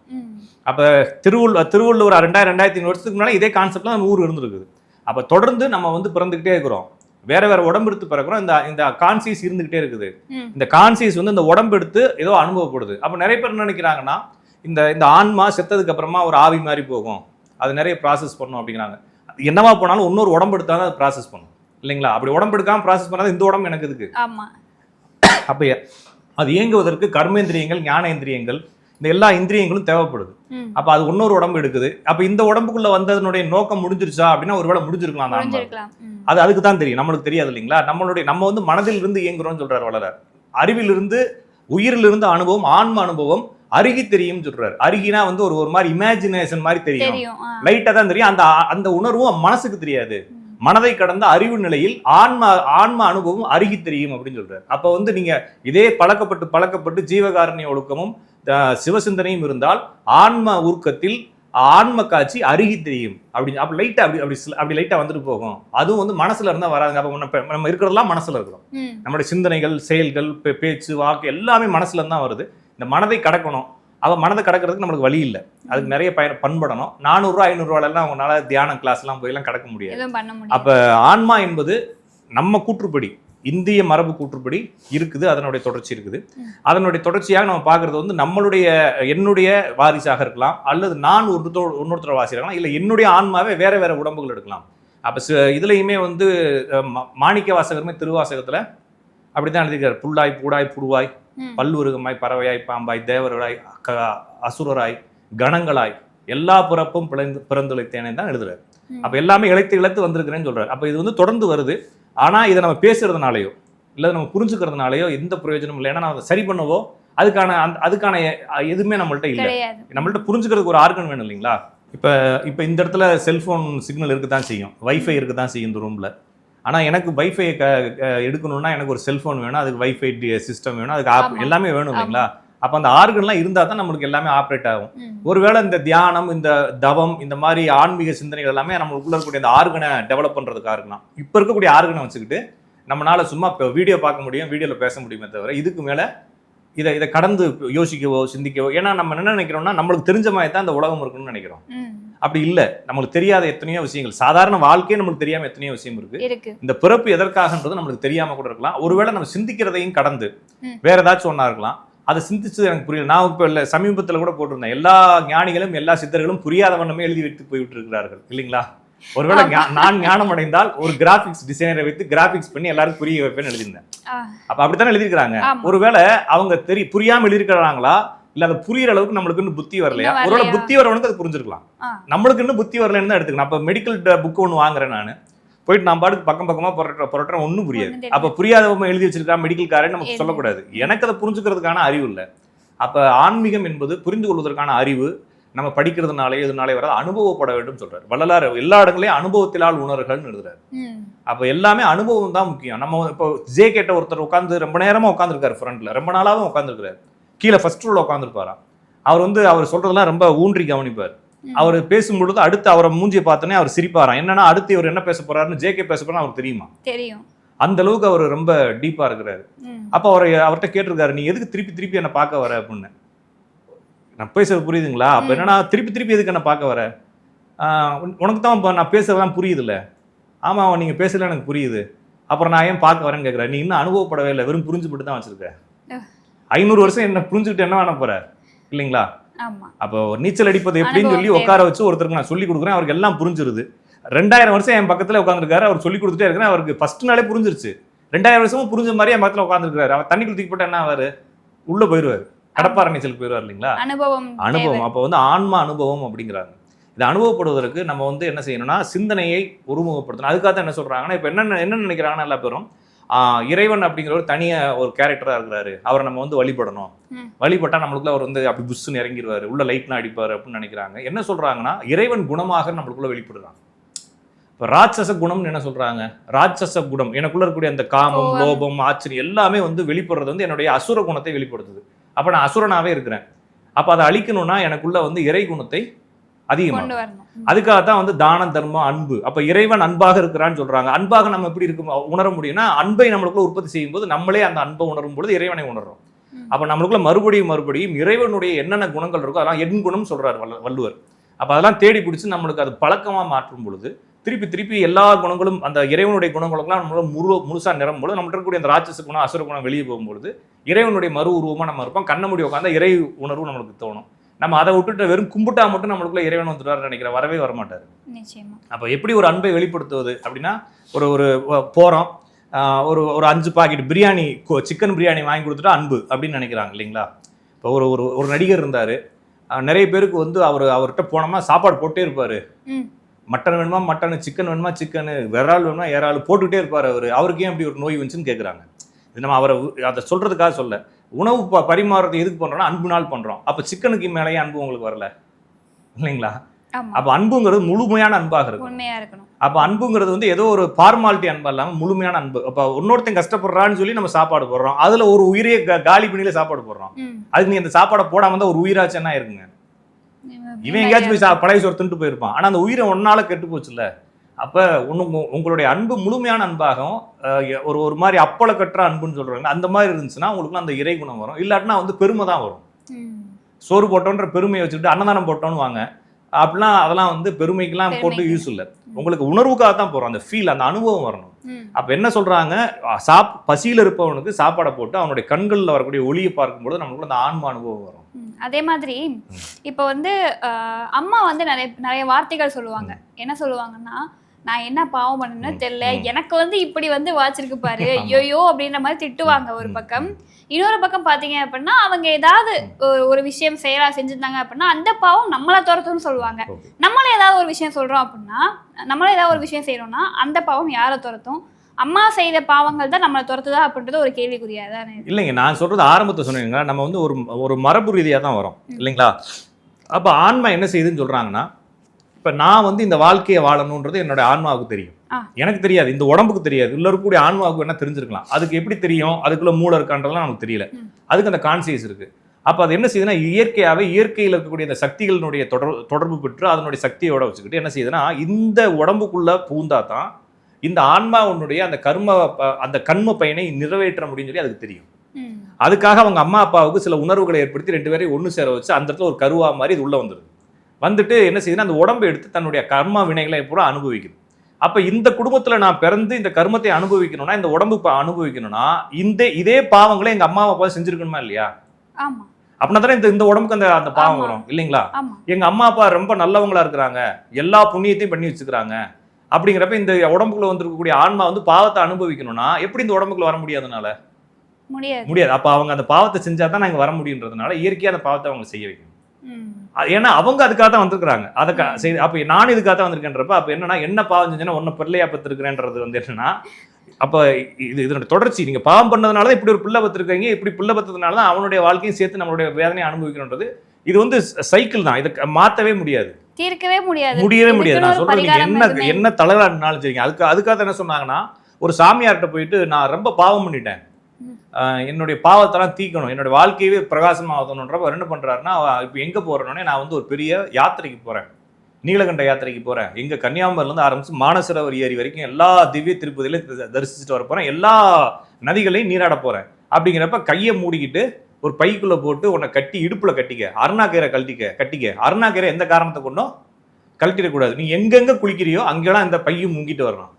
அப்போ திருவள்ளுவர் 2500 வருஷத்துக்கு முன்னாடி இதே கான்செப்ட்ல நம்ம ஊர் இருந்துருக்குது. அப்போ தொடர்ந்து நம்ம வந்து பிறந்துக்கிட்டே இருக்கிறோம், வேற வேற உடம்பு எடுத்து பிறக்கிறோம், இந்த கான்சியஸ் இருந்துகிட்டே இருக்குது. இந்த கான்சியஸ் வந்து இந்த உடம்பு எடுத்து ஏதோ அனுபவப்படுது. அப்போ நிறைய பேர் என்ன நினைக்கிறாங்கன்னா, இந்த ஆன்மா செத்ததுக்கு அப்புறமா ஒரு ஆவி மாதிரி போகும், அது நிறைய ப்ராசஸ் பண்ணும் அப்படிங்கிறாங்க. என்னவா போனாலும் இன்னொரு உடம்பு எடுத்தாலும் அது ப்ராசஸ் பண்ணும் இல்லைங்களா. அப்படி உடம்பு எடுக்காம ப்ராசஸ் பண்ணாத இந்த உடம்பு எனக்கு இருக்கு. அப்போ அது இயங்குவதற்கு கர்மேந்திரியங்கள் ஞானேந்திரியங்கள் இந்த எல்லா இந்திரியங்களும் தேவைப்படுது. அப்போ அது இன்னொரு உடம்பு எடுக்குது. அப்போ இந்த உடம்புக்குள்ள வந்ததனுடைய நோக்கம் முடிஞ்சிருச்சா அப்படின்னா ஒருவேளை முடிஞ்சிருக்கலாம். அது அதுக்கு தான் தெரியும், நம்மளுக்கு தெரியாது இல்லைங்களா. நம்ம வந்து மனதில் இருந்து இயங்குறோம்னு சொல்றாரு வளரார். அறிவிலிருந்து உயிரிலிருந்து அனுபவம், ஆன்ம அனுபவம் அருகி தெரியும் சொல்றாரு. அருகினா வந்து ஒரு மாதிரி இமேஜினேஷன் மாதிரி தெரியும், லைட்டா தான் தெரியும். அந்த உணர்வும் மனசுக்கு தெரியாது. மனதை கடந்த அறிவு நிலையில் ஆன்ம அனுபவம் அருகி தெரியும் அப்படின்னு சொல்றாரு. அப்ப வந்து நீங்க இதே பழக்கப்பட்டு ஜீவகாரண்ய ஒழுக்கமும் சிவசிந்தனையும் இருந்தால் ஆன்ம ஊர்க்கத்தில் ஆன்ம காட்சி அருகி தெரியும் அப்படின்னு. அப்ப லைட்டா அப்படி லைட்டா வந்துட்டு போகும். அதுவும் வந்து மனசுல இருந்தா வராதுங்க. அப்ப நம்ம இருக்கிறதெல்லாம் மனசுல இருக்கிறோம். நம்மளுடைய சிந்தனைகள், செயல்கள், பேச்சு, வாக்கு எல்லாமே மனசுல இருந்தா வருது. இந்த மனதை கடக்கணும். மனதை கடக்கிறதுக்கு நம்மளுக்கு வழி இல்லை, அதுக்கு நிறைய பண்படணும். 400 ரூபா 500 ரூபாயெல்லாம் அவங்களால தியானம் கிளாஸ் எல்லாம் போயெல்லாம் கடக்க முடியாது. அப்ப ஆன்மா என்பது நம்ம கூற்றுப்படி, இந்திய மரபு கூற்றுப்படி இருக்குது, அதனுடைய தொடர்ச்சி இருக்குது. அதனுடைய தொடர்ச்சியாக நம்ம பார்க்கறது வந்து என்னுடைய வாரிசாக இருக்கலாம், அல்லது நான் இன்னொருத்தர வாரிசாக இருக்கலாம், இல்லை என்னுடைய ஆன்மாவே வேற வேற உடம்புகள் எடுக்கலாம். அப்ப இதுலையுமே வந்து மாணிக்க வாசகருமே திருவாசகத்துல அப்படித்தான் எழுதியிருக்காரு. புல்லாய் பூடாய் புடுவாய் பல்லுருகமாய் பறவையாய் பாம்பாய் தேவர்களாய் அசுரராய் கணங்களாய் எல்லா பிறப்பும் பிறந்துழைத்தேனே தான் எழுதுறாரு. அப்ப எல்லாமே இழைத்து வந்திருக்கிறேன்னு சொல்றாரு. அப்ப இது வந்து தொடர்ந்து வருது. ஆனா இதை நம்ம பேசுறதுனாலயோ இல்லை நம்ம புரிஞ்சுக்கிறதுனாலயோ எந்த பிரயோஜனமும் இல்லை. ஏன்னா நம்ம சரி பண்ணவோ அதுக்கான எதுவுமே நம்மள்ட்ட இல்லை. நம்மள்ட்ட புரிஞ்சுக்கிறதுக்கு ஒரு ஆர்கன் வேணும் இல்லைங்களா. இப்ப இந்த இடத்துல செல்போன் சிக்னல் இருக்குதான் செய்யும், வைஃபை இருக்குதான் செய்யும் இந்த ரூம்ல. ஆனால் எனக்கு வைஃபை எடுக்கணும்னா எனக்கு ஒரு செல்ஃபோன் வேணும், அதுக்கு வைஃபை சிஸ்டம் வேணும், அதுக்கு எல்லாமே வேணும் இல்லைங்களா. அப்போ அந்த ஆர்கன்லாம் இருந்தால் தான் நம்மளுக்கு எல்லாமே ஆப்ரேட் ஆகும். ஒருவேளை இந்த தியானம், இந்த தவம், இந்த மாதிரி ஆன்மீக சிந்தனைகள் எல்லாமே நம்மளுக்குள்ள இருக்கக்கூடிய இந்த ஆர்கனை டெவலப் பண்ணுறதுக்காக இருக்கலாம். இப்போ இருக்கக்கூடிய ஆர்கனை வச்சுக்கிட்டு நம்மளால சும்மா இப்போ வீடியோ பார்க்க முடியும், வீடியோவில் பேச முடியுமே தவிர இதுக்கு மேலே இதை கடந்து யோசிக்கவோ சிந்திக்கவோ. ஏன்னா நம்ம என்ன நினைக்கிறோம்னா நம்மளுக்கு தெரிஞ்ச மாதிரி தான் இந்த உலகம் இருக்குன்னு நினைக்கிறோம். அப்படி இல்லை, நம்மளுக்கு தெரியாத எத்தனையோ விஷயங்கள், சாதாரண வாழ்க்கையே நம்மளுக்கு தெரியாம எத்தனையோ விஷயம் இருக்கு. இந்த பிறப்பு எதற்காகன்றது நம்மளுக்கு தெரியாம கூட இருக்கலாம். ஒருவேளை நம்ம சிந்திக்கிறதையும் கடந்து வேற ஏதாச்சும் ஒன்றா இருக்கலாம். அதை சிந்திச்சு எனக்கு புரியல. நான் இப்போ இல்லை சமீபத்தில் கூட போட்டிருந்தேன், எல்லா ஞானிகளும் எல்லா சித்தர்களும் புரியாத வண்ணமே எழுதி வைத்து போய்விட்டு இருக்கிறார்கள் இல்லைங்களா. ஒருவேளை நான் ஞானம் அடைந்தால் ஒரு கிராபிக்ஸ் டிசைனரை வைத்து கிராபிக்ஸ் பண்ணி எல்லாரும் புரிய வைப்பேன்னு எழுதியிருந்தேன். அப்ப அப்படித்தானே எழுதியிருக்கிறாங்க. ஒருவேளை அவங்க புரியாம எழுதியிருக்கிறாங்களா, இல்ல அதை புரியுற அளவுக்கு நம்மளுக்கு இன்னும் புத்தி வரலையா. ஒருவேளை புத்தி வரவனுக்கு அது புரிஞ்சிருக்கலாம், நம்மளுக்கு இன்னும் புத்தி வரலன்னு தான் எடுத்துக்கணும். அப்ப மெடிக்கல் புக் ஒன்று வாங்குறேன் நான், போயிட்டு நான் பாட்டுக்கு பக்கமா புரட்டுறேன், ஒன்றும் புரியாது. அப்ப புரியாதவங்க எழுதி வச்சிருக்கா மெடிக்கல் காரன்னு நமக்கு சொல்லக்கூடாது. எனக்கு அதை புரிஞ்சுக்கிறதுக்கான அறிவு இல்லை. அப்ப ஆன்மீகம் என்பது புரிந்து கொள்வதற்கான அறிவு. நம்ம படிக்கிறதுனாலே இதனாலே வர அனுபவப்பட வேண்டும் சொல்றாரு வள்ளலார். எல்லா இடங்களையும் அனுபவத்திலால் உணர்கள்னு எழுதுறாரு. அப்ப எல்லாமே அனுபவம் தான் முக்கியம். நம்ம இப்போ ஜே கேட்ட ஒருத்தர் உட்காந்து ரொம்ப நேரமா உட்காந்துருக்காரு, ஃப்ரண்ட்ல ரொம்ப நாளாவும் உட்காந்துருக்காரு, கீழே ஃபர்ஸ்ட் ரோல உட்காந்துருப்பாராம். அவர் சொல்றதெல்லாம் ரொம்ப ஊன்றி கவனிப்பார். அவர் பேசும்பொழுது அடுத்து அவரை மூஞ்சியை பார்த்தோன்னே அவர் சிரிப்பாராம். என்னன்னா அடுத்து இவர் என்ன பேச போறாருன்னு ஜே கே பேச போறா அவருக்கு தெரியும். அந்த அளவுக்கு அவர் ரொம்ப டீப்பா இருக்கிறாரு. அப்ப அவர்கிட்ட கேட்டிருக்காரு, நீ எதுக்கு திருப்பி என்ன பார்க்க வர அப்படின்னு. நான் பேசுறது புரியுதுங்களா? அப்ப என்னன்னா திருப்பி எதுக்கு என்ன பார்க்க வர, உனக்கு தான் நான் பேசுறதுலாம் புரியுது இல்ல. ஆமா நீங்க பேசல எனக்கு புரியுது, அப்புறம் நான் ஏன் பார்க்க வரேன்னு கேட்கிறேன். நீ இன்னும் அனுபவப்படவே இல்லை, வெறும் புரிஞ்சுக்கிட்டு தான் வச்சிருக்க. 500 வருஷம் என்ன புரிஞ்சுக்கிட்டு என்ன பண்ண போற? இல்லைங்களா? ஆமா. அப்போ நீச்சல் அடிப்பது எப்படின்னு சொல்லி அனுபவம் உட்கார வச்சு ஒருத்தருக்கு நான் சொல்லி கொடுக்குறேன், அவருக்கு எல்லாம் புரிஞ்சிருது. 2000 வருஷம் என் பக்கத்துல உட்காந்துருக்காரு, அவர் சொல்லி கொடுத்துட்டே இருக்கிறேன், அவருக்கு ஃபர்ஸ்ட் நாளே புரிஞ்சிருச்சு. 2000 வருஷமும் புரிஞ்ச மாதிரி என் பக்கத்துல உட்காந்துருக்காரு. அவர் தண்ணிக்குள்ள தூக்கி போட்டா என்ன ஆவாரு? உள்ள போயிருவாரு, கடப்பாறை நீச்சலுக்கு போயிருவாரு இல்லைங்களா? அனுபவம். அப்போ வந்து ஆன்மா அனுபவம் அப்படிங்கிறாங்க. இதை அனுபவப்படுவதற்கு நம்ம வந்து என்ன செய்யணும்னா சிந்தனையை ஒருமுகப்படுத்தணும். அதுக்காக தான் என்ன சொல்றாங்கன்னா, இப்போ என்ன நினைக்கிறாங்கன்னா எல்லா பேரும் இறைவன் அப்படிங்கிற ஒரு தனிய ஒரு கேரக்டரா இருக்கிறாரு, அவரை நம்ம வந்து வழிபடணும், வழிபட்டா நம்மளுக்குள்ள அவர் வந்து அப்படி புஷ்ன்னு இறங்கிடுவாரு, உள்ள லைட்லாம் அடிப்பாரு அப்படின்னு நினைக்கிறாங்க. என்ன சொல்றாங்கன்னா இறைவன் குணமாக நம்மளுக்குள்ள வெளிப்படுறாங்க. இப்போ ராட்சச குணம்னு என்ன சொல்றாங்க? ராட்சச குணம் எனக்குள்ள இருக்கக்கூடிய அந்த காமம், லோபம், ஆச்சரியம் எல்லாமே வந்து வெளிப்படுறது வந்து என்னுடைய அசுர குணத்தை வெளிப்படுத்துது. அப்ப நான் அசுரனாவே இருக்கிறேன். அப்ப அதை அழிக்கணும்னா எனக்குள்ள வந்து இறை குணத்தை அதிகமாக, அதுக்காக தான் வந்து தானம், தர்மம், அன்பு. அப்ப இறைவன் அன்பாக இருக்கிறான்னு சொல்றாங்க. அன்பாக நம்ம எப்படி இருக்கும் உணர முடியும்னா, அன்பை நம்மளுக்குள்ள உற்பத்தி செய்யும் போது நம்மளே அந்த அன்பை உணரும் பொழுது இறைவனை உணர்றோம். அப்ப நம்மளுக்குள்ள மறுபடியும் இறைவனுடைய என்னென்ன குணங்கள் இருக்கோ அதெல்லாம் எண் குணம் சொல்றாரு வள்ளுவர். அப்ப அதெல்லாம் தேடி பிடிச்சு நம்மளுக்கு அது பழக்கமா மாற்றும் பொழுது திருப்பி எல்லா குணங்களும் அந்த இறைவனுடைய குணங்களுக்கெல்லாம் நம்மள முழுசா நிரம்பும் பொழுது நம்மகிட்ட இருக்கக்கூடிய அந்த ராட்சச குணம், அசுர குணம் வெளியே போகும்பொழுது இறைவனுடைய மறு உருவமா நம்ம இருப்போம். கண்ண மூடி உட்காந்தா இறை உணர்வு நம்மளுக்கு தோணும். நம்ம அதை விட்டுட்டு வெறும் கும்பிட்டா மட்டும் நம்மளுக்குள்ள இறைவன் வந்துட்டாரு நினைக்கிற வரவே வரமாட்டாரு. அப்ப எப்படி ஒரு அன்பை வெளிப்படுத்துவது அப்படின்னா, ஒரு போறோம், ஒரு 5 பாக்கெட் பிரியாணி, சிக்கன் பிரியாணி வாங்கி கொடுத்துட்டா அன்பு அப்படின்னு நினைக்கிறாங்க இல்லைங்களா? இப்போ ஒரு நடிகர் இருந்தாரு, நிறைய பேருக்கு வந்து அவர்கிட்ட போனோம்னா சாப்பாடு போட்டே இருப்பாரு. மட்டன் வேணுமா மட்டன், சிக்கன் வேணுமா சிக்கனு, விரால் வேணுமா இறால் போட்டுக்கிட்டே இருப்பார். அவருக்கு ஏன் அப்படி ஒரு நோய் வந்துச்சுன்னு கேட்குறாங்க. இது நம்ம அவரை அதை சொல்றதுக்காக சொல்ல, உணவு பரிமாறுறது எதுக்கு பண்றோம்னா அன்புனால் பண்றோம். அப்ப சிக்கனுக்கு மேலேயே அன்பு உங்களுக்கு வரல இல்லைங்களா? அப்ப அன்புங்கிறது முழுமையான அன்பாக இருக்கும். அப்ப அன்புங்கிறது வந்து ஏதோ ஒரு ஃபார்மாலிட்டி அன்பா இல்லாம முழுமையான அன்பு. அப்ப இன்னொருத்தன் கஷ்டப்படுறான்னு சொல்லி நம்ம சாப்பாடு போடுறோம், அதுல ஒரு உயிரையே காலி பண்ணியில சாப்பாடு போடுறோம். அதுக்கு நீ அந்த சாப்பாடை போடாம தான் ஒரு உயிராச்சு என்ன இருக்குங்க? இவன் எங்கேயாச்சும் போய் பழைய சோறு தின்ட்டு போயிருப்பான், ஆனா அந்த உயிரை ஒன்னால கெட்டு போச்சுல்ல. அப்ப உங்களுடைய அன்பு முழுமையான அன்பாகும், ஒரு மாதிரி அப்பள கட்டுற அன்புன்னு சொல்றாங்க, அந்த மாதிரி இருந்துச்சுன்னா உங்களுக்கு அந்த இறை குணம் வரும். இல்லாட்டினா வந்து பெருமை தான் வரும். சோறு போட்டோன்ற பெருமையை வச்சுக்கிட்டு அன்னதானம் போட்டோன்னு வாங்க அப்படிலாம், அதெல்லாம் வந்து பெருமைக்கெல்லாம் போட்டு யூஸ் இல்லை. உங்களுக்கு உணர்வுக்காக தான் போறோம், அந்த ஃபீல், அந்த அனுபவம் வரணும். அப்ப என்ன சொல்றாங்க, பசியில இருப்பவனுக்கு சாப்பாடை போட்டு அவனுடைய கண்கள்ல வரக்கூடிய ஒளியை பார்க்கும்போது நம்மளுக்கு அந்த ஆன்ம அனுபவம் வரும். அதே மாதிரி இப்போ வந்து அம்மா வந்து நிறைய வார்த்தைகள் சொல்லுவாங்க. என்ன சொல்லுவாங்கன்னா, நான் என்ன பாவம் பண்ணேன்னு தெரியல, எனக்கு வந்து இப்படி வந்து வாச்சிருக்கு பாரு, ஐயோ அப்படின்ற மாதிரி திட்டுவாங்க ஒரு பக்கம். இன்னொரு பக்கம் பார்த்தீங்க அப்படின்னா, அவங்க ஏதாவது ஒரு விஷயம் செஞ்சிருந்தாங்க அப்படின்னா அந்த பாவம் நம்மளை துரத்துன்னு சொல்லுவாங்க. நம்மளே ஏதாவது ஒரு விஷயம் சொல்றோம் அப்படின்னா, நம்மளே ஏதாவது ஒரு விஷயம் செய்யறோம்னா அந்த பாவம் யாரை துரத்தும்? அம்மா செய்த பாவங்கள் தான் நம்மளை துரத்துதா அப்படின்றது ஒரு கேள்விக்குறியா தானே? இல்லைங்க, நான் சொல்றது ஆரம்பத்தை சொன்னீங்களா, நம்ம வந்து ஒரு மரபு ரீதியாக தான் வரோம் இல்லைங்களா? அப்போ ஆன்மா என்ன செய்யுதுன்னு சொல்றாங்கன்னா, இப்போ நான் வந்து இந்த வாழ்க்கையை வாழணுன்றது என்னோட ஆன்மாவுக்கு தெரியும், எனக்கு தெரியாது, இந்த உடம்புக்கு தெரியாது. உள்ள இருக்கக்கூடிய ஆன்மாவுக்கு என்ன தெரிஞ்சிருக்கலாம், அதுக்கு எப்படி தெரியும், அதுக்குள்ள மூளை இருக்கான்றதுலாம் நமக்கு தெரியல, அதுக்கு அந்த கான்சியஸ் இருக்கு. அப்போ அது என்ன செய்யுதுன்னா, இயற்கையில் இருக்கக்கூடிய இந்த சக்திகளினுடைய தொடர்பு பெற்று அதனுடைய சக்தியோட வச்சுக்கிட்டு என்ன செய்யுதுன்னா, இந்த உடம்புக்குள்ள பூந்தா தான் இந்த ஆன்மாவுடைய அந்த கர்ம பயனை நிறைவேற்ற முடியும்னு சொல்லி அதுக்கு தெரியும். அதுக்காக அவங்க அம்மா அப்பாவுக்கு சில உணர்வுகளை ஏற்படுத்தி 2 பேரையும் ஒன்று சேர வச்சு அந்த இடத்துல ஒரு கருவா மாதிரி இது உள்ள வந்துட்டு என்ன செய்யுதுன்னா, அந்த உடம்பை எடுத்து தன்னுடைய கர்ம வினைகளை பூரா அனுபவிக்குது. அப்ப இந்த குடும்பத்துல நான் பிறந்து இந்த கர்மத்தை அனுபவிக்கணும்னா, இந்த உடம்பு அனுபவிக்கணும்னா இதே பாவங்களை எங்க அம்மா அப்பா செஞ்சிருக்கணுமா இல்லையா? அப்படின்னா தானே இந்த உடம்புக்கு அந்த பாவம் வரும் இல்லைங்களா? எங்க அம்மா அப்பா ரொம்ப நல்லவங்களா இருக்கிறாங்க, எல்லா புண்ணியத்தையும் பண்ணி வச்சுக்கிறாங்க, அப்படிங்கிறப்ப இந்த உடம்புக்குள்ள வந்திருக்கக்கூடிய ஆன்மா வந்து பாவத்தை அனுபவிக்கணும்னா எப்படி இந்த உடம்புக்குள்ள வர முடியாதனால முடியாது. அப்ப அவங்க அந்த பாவத்தை செஞ்சாதான் நாங்க வர முடியுன்றதுனால இயற்கையா அந்த பாவத்தை அவங்க செய்ய வைக்கணும். ஏன்னா அவங்க அதுக்காக தான் வந்திருக்கிறாங்க. அப்ப நான் இதுக்காக தான் வந்திருக்கேன்றப்ப அப்ப என்னன்னா, என்ன பாவம் செஞ்சேன்னா ஒன்ன பிள்ளையா பத்திருக்கிறேன்றது வந்து என்னன்னா, அப்ப இதோட தொடர்ச்சி, நீங்க பாவம் பண்ணதுனாலதான் இப்படி ஒரு பிள்ளை பத்திருக்கீங்க, இப்படி பிள்ளை பத்ததுனாலதான் அவனுடைய வாழ்க்கையும் சேர்த்து நம்மளுடைய வேதனையை அனுபவிக்கணும்ன்றது இது வந்து சைக்கிள் தான், இதை மாத்தவே முடியாது, முடியவே முடியாது. நான் சொல்றது என்ன தலைவரானாலும் சரிங்க. அதுக்காக என்ன சொன்னாங்கன்னா, ஒரு சாமியார்கிட்ட போயிட்டு நான் ரொம்ப பாவம் பண்ணிட்டேன், என்னுடைய பாவத்தெல்லாம் தீக்கணும், என்னோட வாழ்க்கையவே பிரகாசமாகணுன்றப்ப என்ன பண்றாருன்னா, இப்போ எங்க போறேன்னே நான் வந்து ஒரு பெரிய யாத்திரைக்கு போறேன், நீலகண்ட யாத்திரைக்கு போறேன். எங்க கன்னியாகுமரியிலேருந்து ஆரம்பிச்சு மானசரோவர் ஏரி வரைக்கும் எல்லா திவ்ய திருப்பதியிலையும் தரிசிச்சுட்டு வர போறேன், எல்லா நதிகளையும் நீராட போறேன். அப்படிங்கிறப்ப கையை மூடிக்கிட்டு ஒரு பைக்குள்ள போட்டு உன்னை கட்டி இடுப்புல கட்டிக்க, அருணாக்கீரை கட்டிக்க. அருணாக்கீரை எந்த காரணத்தை கொண்டும் கழட்டிடக்கூடாது, நீ எங்கெங்க குளிக்கிறியோ அங்கெல்லாம் இந்த பையும் முங்கிட்டு வரணும்.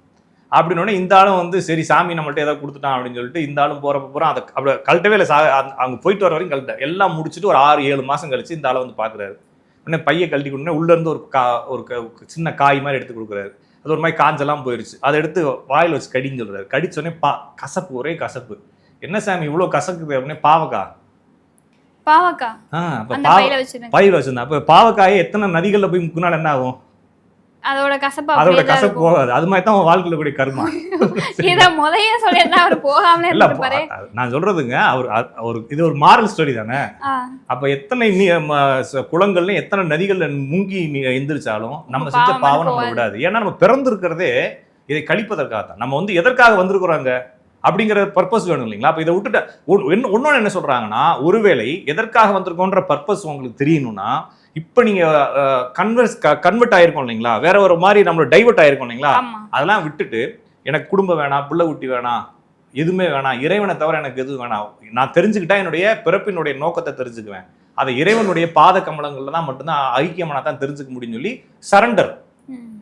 அப்படின்னோடனே இந்த ஆளும் வந்து சரி சாமி நம்மள்ட்ட ஏதாவது கொடுத்துட்டான் அப்படின்னு சொல்லிட்டு இந்த ஆளும் போகிறப்ப அதை அப்படி கழட்டவே இல்லை. அங்கே போயிட்டு வர வரைக்கும் கழட்ட எல்லாம் முடிச்சுட்டு ஒரு 6-7 மாதம் கழிச்சு இந்த ஆளை வந்து பார்க்குறாரு. உடனே பையை கழட்டி கொடுத்தோன்னே உள்ளேருந்து ஒரு சின்ன காய் மாதிரி எடுத்து கொடுக்குறாரு. அது ஒரு மாதிரி காஞ்செல்லாம் போயிடுச்சு. அதை எடுத்து வாயில் வச்சு கடின்னு சொல்கிறாரு. கடிச்சோடனே கசப்பு, ஒரே கசப்பு. என்ன சாமி இவ்வளோ கசக்குது அப்படின்னே பாவக்காய். பையில வச்சிருந்தேன். அப்ப பாவக்காயை எத்தனை நதிகள்ல போய் முக்குனால என்ன ஆகும்? அதோட கசப்பு போகாது. அது மாதிரி தான் வாழ்க்கையில கூடிய கர்மா. நான் சொல்றதுங்க அவர் இது ஒரு மாரல் ஸ்டோரி தானே. அப்ப எத்தனை குளங்கள்ல எத்தனை நதிகள்ல முங்கி எந்திரிச்சாலும் நம்ம செஞ்ச பாவம் நம்ம விடாது. ஏன்னா நம்ம பிறந்து இருக்கிறதே இதை கழிப்பதற்காக தான். நம்ம வந்து எதற்காக வந்திருக்கிறோங்க அப்படிங்கிற பர்பஸ் வேணும் இல்லைங்களா? அப்ப இதை விட்டுட்டு ஒன்னொன்னு என்ன சொல்றாங்கன்னா, ஒருவேளை எதற்காக வந்திருக்கோன்ற பர்பஸ் உங்களுக்கு தெரியணும்னா, இப்ப நீங்க கன்வெர்ட் ஆயிருக்கோம் இல்லைங்களா, வேற ஒரு மாதிரி நம்மள டைவர்ட் ஆயிருக்கோம் இல்லைங்களா, அதெல்லாம் விட்டுட்டு எனக்கு குடும்பம் வேணாம், புள்ள குட்டி வேணாம், எதுவுமே வேணாம், இறைவனை தவிர எனக்கு எதுவும் வேணாம், நான் தெரிஞ்சுக்கிட்டா என்னுடைய பிறப்பினுடைய நோக்கத்தை தெரிஞ்சுக்குவேன், அதை இறைவனுடைய பாத கமலங்கள்ல தான் மட்டும்தான் ஐக்கியமானா தான் தெரிஞ்சுக்க முடியும்னு சொல்லி சரண்டர்.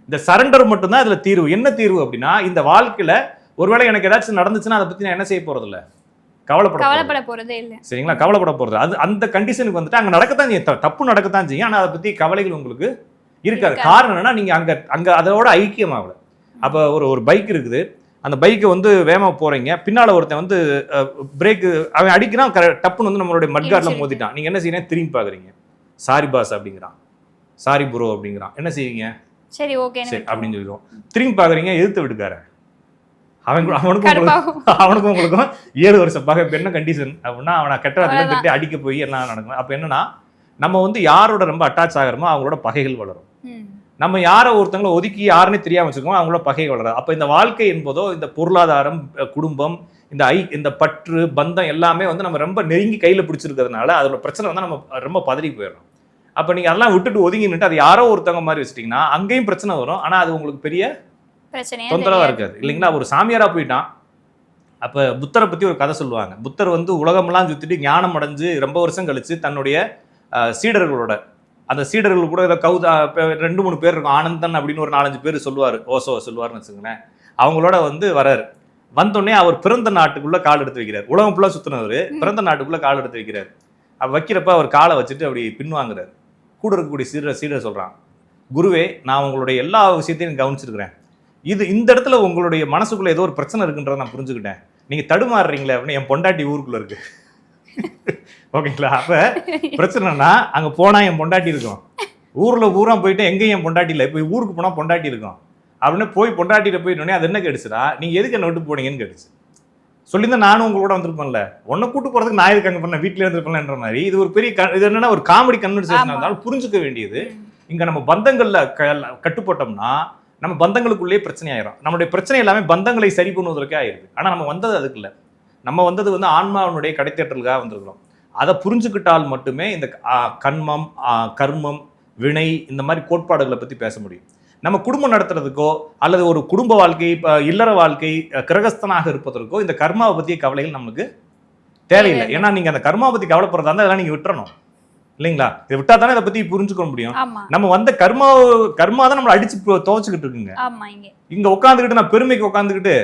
இந்த சரண்டர் மட்டும்தான் இதுல தீர்வு. என்ன தீர்வு அப்படின்னா, இந்த வாழ்க்கையில ஒருவேளை எனக்கு ஏதாச்சும் நடந்துச்சுன்னா அதை பத்தி நான் என்ன செய்ய போறது இல்ல, கவலைப்பட போறதே இல்ல. சரிங்களா? கவலைப்பட போறது அது அந்த கண்டிஷனுக்கு வந்துட்டு அங்க நடக்கத்தான் செய்யும், தப்பு நடக்கத்தான் செய்யும். ஆனா அதை பத்தி கவலைகள் உங்களுக்கு இருக்காது. காரணம் என்னன்னா, நீங்க அங்க அதோட ஐக்கியமாகல. அப்ப ஒரு பைக் இருக்குது, அந்த பைக்கை வந்து வேகமா போறீங்க, பின்னால ஒருத்தன் வந்து பிரேக் அவன் அடிக்கிறான், டப்புன்னு வந்து நம்மளுடைய மட்கார்ட்ல மோதிட்டான். நீங்க என்ன செய்யணும்? திரும்பி பாக்குறீங்க, சாரி பாஸ் அப்படிங்கிறான், சாரி ப்ரோ அப்படிங்கிறான். என்ன செய்வீங்க? சரி ஓகே அப்படின்னு சொல்லிடுவோம். திரும்பி பாக்குறீங்க, எதிர்த்து விட்டுக்காரன், அவனுக்கும் உங்களுக்கும் 7 வருஷம் பகை. என்ன கண்டிஷன் அப்படின்னா, அவனை கெட்டவத்துல திட்டு அடிக்க போய் எல்லாம் நடக்கும். அப்ப என்னன்னா, நம்ம வந்து யாரோட ரொம்ப அட்டாச் ஆகிறோமோ அவங்களோட பகைகள் வளரும். நம்ம யாரை ஒருத்தங்களை ஒதுக்கி யாருன்னு தெரியாம வச்சுக்கோம், அவங்களோட பகை வளரும். அப்ப இந்த வாழ்க்கை என்பதோ, இந்த பொருளாதாரம், குடும்பம், இந்த பற்று பந்தம் எல்லாமே வந்து நம்ம ரொம்ப நெருங்கி கையில பிடிச்சிருக்கிறதுனால அதோட பிரச்சனை வந்து நம்ம ரொம்ப பதறி போயிடும். அப்ப நீங்க அதெல்லாம் விட்டுட்டு ஒதுங்கி நின்று அது யாரோ ஒருத்தவங்க மாதிரி வச்சுட்டீங்கன்னா அங்கேயும் பிரச்சனை வரும். ஆனா அது உங்களுக்கு பெரிய தொந்தரவா இருக்காது இல்லைங்களா? ஒரு சாமியாரா போயிட்டான். அப்ப புத்தரை பத்தி ஒரு கதை சொல்லுவாங்க. புத்தர் வந்து உலகமெல்லாம் சுத்திட்டு ஞானம் அடைஞ்சு ரொம்ப வருஷம் கழிச்சு தன்னுடைய சீடர்களோட, அந்த சீடர்கள் கூட ஏதோ 2-3 பேர் இருக்கும், ஆனந்தன் அப்படின்னு ஒரு 4-5 பேர் சொல்லுவாரு, ஓசோ சொல்லுவாருன்னு வச்சுக்கோங்களேன். அவங்களோட வந்து வராரு. வந்தோடனே அவர் பிறந்த நாட்டுக்குள்ள கால் எடுத்து வைக்கிறார். உலகம் ஃபுல்லா சுத்தினவர் பிறந்த நாட்டுக்குள்ள கால் எடுத்து வைக்கிறார். வைக்கிறப்ப அவர் காலை வச்சுட்டு அப்படி பின்வாங்குறாரு. கூட இருக்கக்கூடிய சீடர் சொல்றான், குருவே, நான் உங்களுடைய எல்லா விஷயத்தையும் கவனிச்சிருக்கிறேன், இந்த இடத்துல உங்களுடைய மனசுக்குள்ள ஏதோ ஒரு பிரச்சனை இருக்குன்றத நான் புரிஞ்சுக்கிட்டேன், நீங்க தடுமாறுறீங்களே அப்படின்னு. என் பொண்டாட்டி ஊருக்குள்ள இருக்கு. ஓகேங்களா? அப்ப பிரச்சனைனா அங்க போனா என் பொண்டாட்டி இருக்கும், ஊர்ல ஊரா போயிட்டு எங்கேயும் என் பொண்டாட்டி இல்லை, இப்போ ஊருக்கு போனா பொண்டாட்டி இருக்கும் அப்படின்னு போய் பொண்டாட்டியில போயிட்டோடனே அது என்ன கேடுச்சுடா, நீங்க எதுக்கு என்ன விட்டு போனீங்கன்னு கேடுச்சு. சொல்லியிருந்தா நானும் உங்களோட வந்திருப்பேன்ல, உன்னை கூட்டு போறதுக்கு நான் எதுக்கு அங்க பண்ண, வீட்டுல இருந்திருப்பேன்ற மாதிரி. இது ஒரு பெரிய இது என்னன்னா ஒரு காமெடி கன்வர்சேஷன் இருந்தாலும் புரிஞ்சுக்க வேண்டியது. இங்க நம்ம பந்தங்கள்ல கட்டுப்பட்டோம்னா நம்ம பந்தங்களுக்குள்ளேயே பிரச்சனை ஆயிரும். நம்மளுடைய பிரச்சனை எல்லாமே பந்தங்களை சரி பண்ணுவதற்கே ஆயிருக்கு. ஆனா நம்ம வந்தது அதுக்கு இல்லை, நம்ம வந்தது வந்து ஆன்மாவினுடைய கடைத்தேற்றலுக்காக வந்திருக்கிறோம். அதை புரிஞ்சுக்கிட்டால் மட்டுமே இந்த கண்மம், கர்மம், வினை, இந்த மாதிரி கோட்பாடுகளை பத்தி பேச முடியும். நம்ம குடும்பம் நடத்துறதுக்கோ அல்லது ஒரு குடும்ப வாழ்க்கை, இல்லற வாழ்க்கை, கிரகஸ்தனாக இருப்பதற்கோ இந்த கர்மாவை பற்றிய கவலைகள் நமக்கு தேவையில்லை. ஏன்னா நீங்க அந்த கர்மாவை பத்தி கவலைப்படுறதா இருந்தால் அதெல்லாம் நீங்க விட்டுறணும் இல்லைங்களா? இதை விட்டா தானே இதை பத்தி புரிஞ்சுக்க முடியும். நம்ம வந்த கர்மா தான் நம்மளை அடிச்சு துவச்சுக்கிட்டு இருக்குங்க. இங்க உட்காந்துக்கிட்டு நான் பெருமைக்கு உட்காந்துக்கிட்டு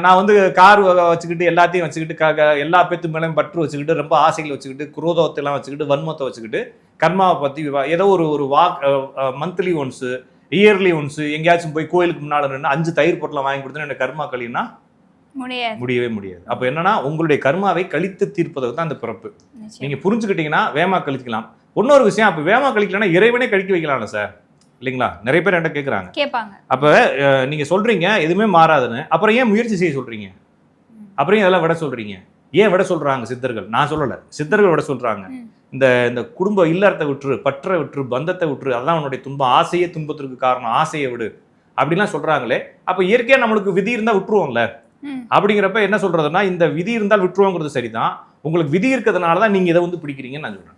நான் வந்து கார் வச்சுக்கிட்டு எல்லாத்தையும் வச்சுக்கிட்டு எல்லா பேத்து மேலேயும் பற்று வச்சுக்கிட்டு ரொம்ப ஆசைகளை வச்சுக்கிட்டு குரோதத்தை எல்லாம் வச்சுக்கிட்டு வன்மத்தை வச்சுக்கிட்டு கர்மாவை பத்தி ஏதோ ஒரு மந்த்லி ஒன்ஸ், இயர்லி ஒன்ஸ் எங்கேயாச்சும் போய் கோயிலுக்கு முன்னாடி 5 தயிர் பொருளை வாங்கி கொடுத்தா என்ன கர்மா கழினா முடியவே முடியாது. அப்ப என்னன்னா உங்களுடைய கர்மாவை கழித்து தீர்ப்பதற்கு தான் அந்த பிறப்பு. நீங்க புரிஞ்சுக்கிட்டீங்கன்னா வேமா கழிக்கலாம். இன்னொரு விஷயம், அப்ப வேமா கழிக்கலன்னா இறைவனே கழிக்க வைக்கலாம்ல சார், இல்லைங்களா? நிறைய பேர் என்கிட்ட கேட்குறாங்க. அப்ப நீங்க சொல்றீங்க எதுவுமே மாறாதுன்னு, அப்புறம் ஏன் முயற்சி செய்ய சொல்றீங்க? அப்புறம் இதெல்லாம் விட சொல்றீங்க? ஏன் விட சொல்றாங்க சித்தர்கள்? நான் சொல்லல, சித்தர்கள் விட சொல்றாங்க. இந்த குடும்ப இல்லறத்தை விட்டுரு, பற்றை விட்டுரு, பந்தத்தை விட்டுரு, அதான் உன்னுடைய துன்பம், ஆசையே துன்பத்திற்கு காரணம், ஆசையை விடு அப்படிலாம் சொல்றாங்களே. அப்ப இயற்கையா நம்மளுக்கு விதி இருந்தா விட்டுருவோம்ல. அப்படிங்கிறப்ப என்ன சொல்றதுன்னா, இந்த விதி இருந்தால் விட்டுருவோங்கிறது சரிதான், உங்களுக்கு விதி இருக்கிறதுனாலதான் நீங்க இதை வந்து பிடிக்கிறீங்கன்னு நான் சொல்றேன்.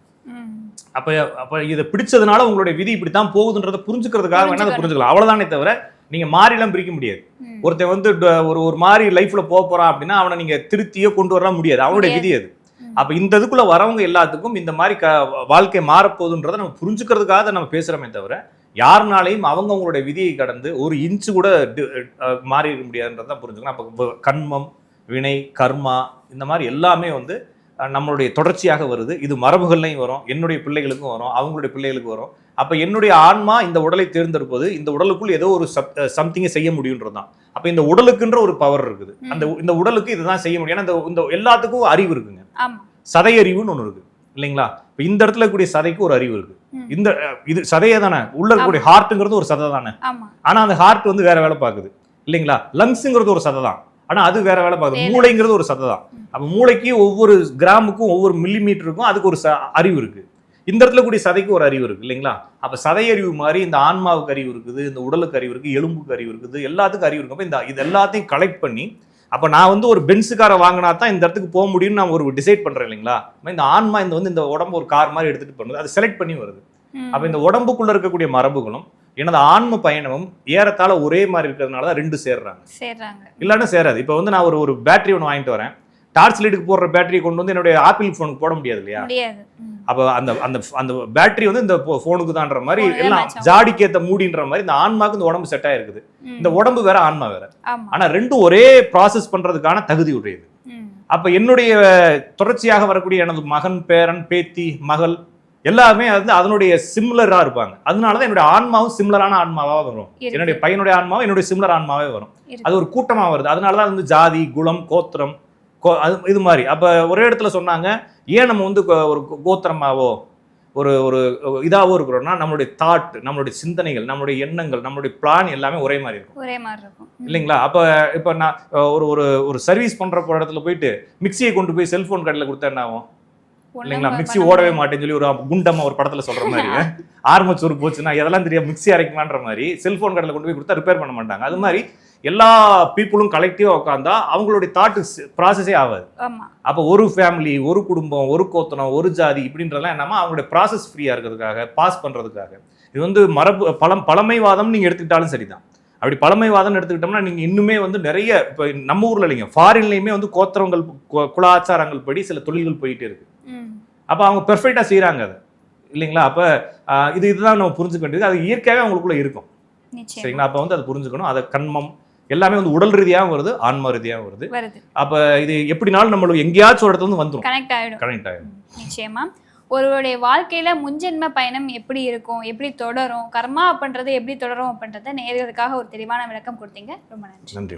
அப்ப இதை பிடிச்சதுனால உங்களுடைய விதி இப்படித்தான் போகுதுன்றதை புரிஞ்சுக்கிறதுக்காக வேணா அதை புரிஞ்சுக்கலாம், அவ்வளவுதானே தவிர நீங்க மாறிலாம் பிரிக்க முடியாது. ஒருத்தன் வந்து ஒரு மாதிரி லைஃப்ல போறான் அப்படின்னா அவனை நீங்க திருத்தியோ கொண்டு வரலாம் முடியாது, அவனுடைய விதி அது. அப்ப இந்த இதுக்குள்ள வரவங்க எல்லாத்துக்கும் இந்த மாதிரி வாழ்க்கை மாறப்போகுதுன்றதை நம்ம புரிஞ்சுக்கிறதுக்காக நம்ம பேசுறோமே தவிர யாருனாலையும் அவங்களுடைய விதியை கடந்து ஒரு இன்ச்சு கூட மாறி இருக்க முடியாதுன்றதான் புரிஞ்சுக்கணும். அப்போ கண்மம், வினை, கர்மா இந்த மாதிரி எல்லாமே வந்து நம்மளுடைய தொடர்ச்சியாக வருது. இது மரபுகள்லையும் வரும், என்னுடைய பிள்ளைகளுக்கும் வரும், அவங்களுடைய பிள்ளைகளுக்கு வரும். அப்போ என்னுடைய ஆன்மா இந்த உடலை தேர்ந்தெடுப்பது இந்த உடலுக்குள் ஏதோ ஒரு சம்திங்கை செய்ய முடியுன்றது தான். அப்போ இந்த உடலுக்குன்ற ஒரு பவர் இருக்குது. இந்த உடலுக்கு இதுதான் செய்ய முடியும். ஏன்னா இந்த எல்லாத்துக்கும் அறிவு இருக்குங்க. சதை அறிவுன்னு ஒன்று இருக்கு இல்லைங்களா? இப்போ இந்த இடத்துல கூடிய சதைக்கு ஒரு அறிவு இருக்கு. இது சதையே தானே, உள்ள இருக்கக்கூடிய ஹார்ட்டுங்கிறது ஒரு சதை தானே. ஆனா அந்த ஹார்ட் வந்து வேற வேலை பார்க்குது இல்லைங்களா? லங்ஸுங்கிறது ஒரு சதை தான், ஆனா அது வேற வேலை பார்க்குது. மூளைங்கிறது ஒரு சதை தான். அப்போ மூளைக்கு ஒவ்வொரு கிராமுக்கும் ஒவ்வொரு மில்லிமீட்டருக்கும் அதுக்கு ஒரு அறிவு இருக்கு. இந்த இடத்துல கூடிய சதைக்கு ஒரு அறிவு இருக்கு இல்லைங்களா? அப்ப சதை அறிவு மாதிரி இந்த ஆன்மாவுக்கு அறிவு இருக்குது, இந்த உடலுக்கு அறிவு இருக்கு, எலும்புக்கு அறிவு இருக்குது, எல்லாத்துக்கும் அறிவு இருக்கு. அப்ப இது எல்லாத்தையும் கலெக்ட் பண்ணி அப்ப நான் வந்து ஒரு பென்ஸுக்கார வாங்கினா தான் இந்த இடத்துக்கு போக முடியும்னு நான் ஒரு டிசைட் பண்றேன் இல்லைங்களா? இந்த ஆன்மா இந்த உடம்பு ஒரு கார் மாதிரி எடுத்துட்டு பண்ணுது, அது செலக்ட் பண்ணி வருது. அப்ப இந்த உடம்புக்குள்ள இருக்கக்கூடிய மரபுகளும் எனது ஆன்ம பயணமும் ஏறத்தாழ ஒரே மாதிரி இருக்கிறதுனால தான் ரெண்டு சேர்றாங்க. இல்லைன்னா சேராது. இப்போ வந்து நான் ஒரு பேட்டரி ஒன்று வாங்கிட்டு வரேன், டார்ச் லைட்டுக்கு போடுற பேட்டரியை கொண்டு வந்து என்னுடைய ஆப்பிள் ஃபோனுக்கு போட முடியாது இல்லையா? அப்போ அந்த பேட்டரி வந்து இந்த ஃபோனுக்கு தான்ற மாதிரி எல்லாம் ஜாடிக்கேத்த மூடின்ற மாதிரி இந்த ஆன்மாவுக்கு இந்த உடம்பு செட் ஆயிருக்குது. இந்த உடம்பு வேற, ஆன்மா வேற. ஆனா ரெண்டும் ஒரே ப்ராசஸ் பண்றதுக்கான தகுதி உடையது. அப்ப என்னுடைய தொடர்ச்சியாக வரக்கூடிய எனது மகன், பேரன், பேத்தி, மகள் எல்லாமே வந்து அதனுடைய சிமிலரா இருப்பாங்க. அதனாலதான் என்னுடைய ஆன்மாவும் சிமிலரான ஆன்மாவா வரும். என்னுடைய பையனுடைய ஆன்மாவும் என்னுடைய சிமிலர் ஆன்மாவே வரும். அது ஒரு கூட்டமா வருது. அதனாலதான் வந்து ஜாதி, குலம், கோத்திரம் இது மாதிரி. அப்ப ஒரே இடத்துல சொன்னாங்க, ஏன் நம்ம வந்து ஒரு கோத்திரமாவோ ஒரு இதாவோ இருக்கிறோம்னா நம்மளுடைய தாட், நம்மளுடைய சிந்தனைகள், நம்மளுடைய எண்ணங்கள், நம்மளுடைய பிளான் எல்லாமே ஒரே மாதிரி இருக்கும் இல்லைங்களா? இப்ப நான் ஒரு சர்வீஸ் பண்ற இடத்துல போயிட்டு மிக்சியை கொண்டு போய் செல்போன் கடையில் கொடுத்தா என்ன ஆகும் இல்லைங்களா? மிக்சி ஓடவே மாட்டேன்னு சொல்லி ஒரு குண்டம்மா ஒரு படத்துல சொல்ற மாதிரி, ஆர்மச்சூர் போச்சுன்னா எதெல்லாம் தெரியும் மிக்சி அரைக்குமான்ற மாதிரி செல்போன் கடையில் கொண்டு போய் கொடுத்தா ரிப்பேர் பண்ண மாட்டாங்க. அது மாதிரி எல்லா பீப்புளும் கலெக்டிவா உட்காந்தா அவங்களுடைய தாட் ப்ராசஸே ஆகாது. அப்போ ஒரு ஃபேமிலி, ஒரு குடும்பம், ஒரு கோத்தனம், ஒரு ஜாதி இப்படின்றதெல்லாம் என்னமா அவங்களுடைய ப்ராசஸ் ஃப்ரீயா இருக்கிறதுக்காக, பாஸ் பண்றதுக்காக. இது வந்து மரபு பழமைவாதம் நீங்க எடுத்துக்கிட்டாலும் சரிதான். அப்படி பழமைவாதம் எடுத்துக்கிட்டோம்னா நீங்க இன்னுமே வந்து நிறைய இப்போ நம்ம ஊர்ல இல்லைங்க, ஃபாரின்லயுமே வந்து கோத்திரங்கள், குலாச்சாரங்கள் படி சில தொழில்கள் போயிட்டே இருக்கு. அப்ப அவங்க பெர்ஃபெக்டா செய்யறாங்க அது இல்லைங்களா? அப்ப இதுதான் நம்ம புரிஞ்சுக்க வேண்டியது. அது இயற்கையாவே அவங்களுக்குள்ள இருக்கும் சரிங்களா? அப்ப வந்து அதை புரிஞ்சுக்கணும். அதை கண்மம் எல்லாமே வந்து உடல் ரீதியாகவும் வருது, ஆன்மா ரீதியாகவும் வருது. அப்ப இது எப்படினாலும் நம்மளுக்கு எங்கேயாச்சும் ஒரு இடத்துல வந்து வந்துடும், கனெக்ட் ஆயிடும். நிச்சயமா ஒருவருடைய வாழ்க்கையில முன்ஜென்ம பயணம் எப்படி இருக்கும், எப்படி தொடரும், கர்மா அப்படின்றது எப்படி தொடரும் அப்படின்றத நேயர்களுக்காக ஒரு தெளிவான விளக்கம் கொடுத்தீங்க. ரொம்ப நன்றி. நன்றி.